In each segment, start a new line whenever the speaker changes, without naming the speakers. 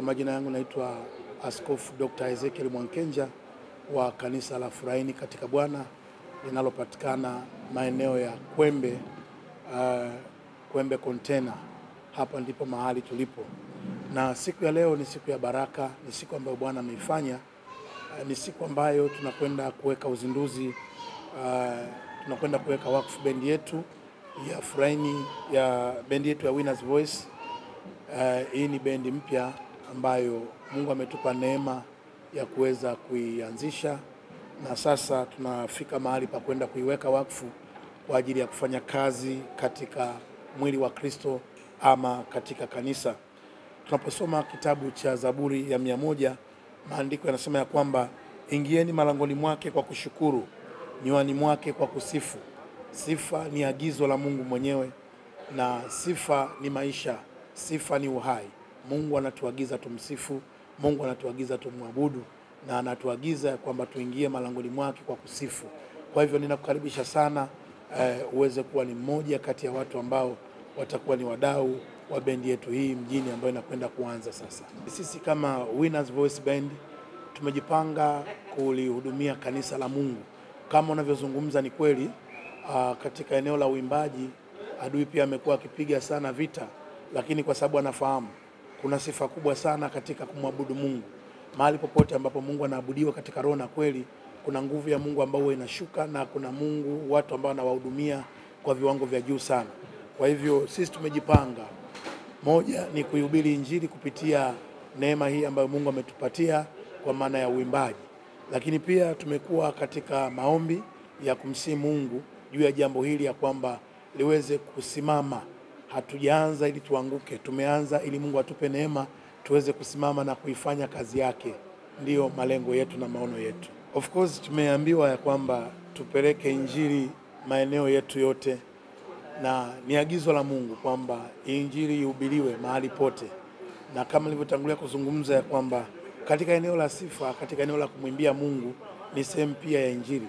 Kwa majina yangu naitwa Askofu Dr. Ezekiel Mwankenja wa kanisa la Furahini katika Bwana linalopatikana maeneo ya Kwembe Container. Hapa ndipo mahali tulipo. Na siku ya leo ni siku ya baraka, ni siku ambayo Bwana ameifanya. Ni siku ambayo tunakwenda kuweka uzinduzi, tunakwenda kuweka wakfu bendi yetu ya Furahini, ya bendi yetu ya Winners Voice. Hii ni bendi mpya ambayo Mungu ametupa neema ya kuweza kuianzisha, na sasa tunafika mahali pa kwenda kuiweka wakfu kwa ajili ya kufanya kazi katika mwili wa Kristo ama katika kanisa. Tunaposoma kitabu cha Zaburi ya 100, maandiko yanasema ya kwamba ingieni malangoni mwake kwa kushukuru, nywani mwake kwa kusifu. Sifa ni agizo la Mungu mwenyewe, na sifa ni maisha, sifa ni uhai. Mungu anatuagiza tumsifu, Mungu anatuagiza tumwabudu, na anatuagiza kwamba tuingie malangoni mwake kwa kusifu. Kwa hivyo ninakukaribisha sana uweze kuwa ni mmoja kati ya watu ambao watakuwa ni wadau wa bendi yetu hii mjini ambayo inakwenda kuanza sasa. Sisi kama Winners Voice Band tumejipanga kulihudumia kanisa la Mungu. Kama unavyozungumza ni kweli, katika eneo la uimbaji adui pia amekuwa akipiga sana vita, lakini kwa sababu anafahamu kuna sifa kubwa sana katika kumwabudu Mungu. Mahali popote ambapo Mungu anaabudiwa katika roho na kweli, kuna nguvu ya Mungu ambayo inashuka, na kuna Mungu watu ambao anawahudumia kwa viwango vya juu sana. Kwa hivyo sisi tumejipanga, moja ni kuihubiri Injili kupitia neema hii ambayo Mungu ametupatia kwa maana ya uimbaji. Lakini pia tumekuwa katika maombi ya kumsihi Mungu juu ya jambo hili ya kwamba liweze kusimama. Hatujaanza ili tuanguke, tumeanza ili Mungu atupe neema tuweze kusimama na kuifanya kazi yake. Ndiyo malengo yetu na maono yetu. Of course tumeambiwa ya kwamba tupeleke Injili maeneo yetu yote, na ni agizo la Mungu kwamba Injili ihubiriwe mahali pote. Na kama nilivyotangulia kuzungumza ya kwamba katika eneo la sifa, katika eneo la kumwimbia Mungu ni sehemu pia ya Injili.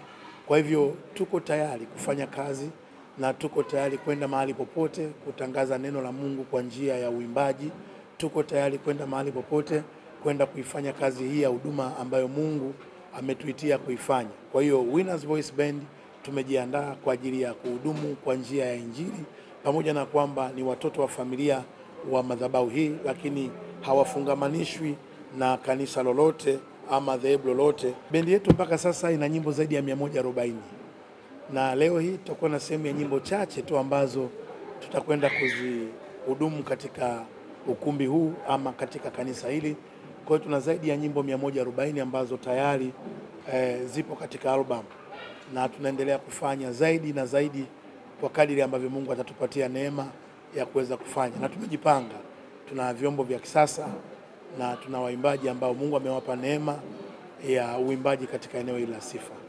Kwa hivyo tuko tayari kufanya kazi, na tuko tayari kwenda mahali popote kutangaza neno la Mungu kwa njia ya uimbaji. Tuko tayari kwenda mahali popote kwenda kuifanya kazi hii ya huduma ambayo Mungu ametuitia kuifanya. Kwa hiyo Winners Voice Band tumejiandaa kwa ajili ya kuhudumu kwa njia ya Injili, pamoja na kwamba ni watoto wa familia wa madhabahu hii, lakini hawafungamanishwi na kanisa lolote ama dhehebu lolote. Bendi yetu mpaka sasa ina nyimbo zaidi ya 140. Na leo hii tutakuwa na sehemu ya nyimbo chache tu ambazo tutakwenda kuzihudumu katika ukumbi huu ama katika kanisa hili. Kwa hiyo tuna zaidi ya nyimbo 140 ambazo tayari zipo katika album, na tunaendelea kufanya zaidi na zaidi kwa kadiri ambavyo Mungu atatupatia neema ya kuweza kufanya. Na tumejipanga, tuna vyombo vya kisasa na tuna waimbaji ambao Mungu amewapa neema ya uimbaji katika eneo hili la sifa.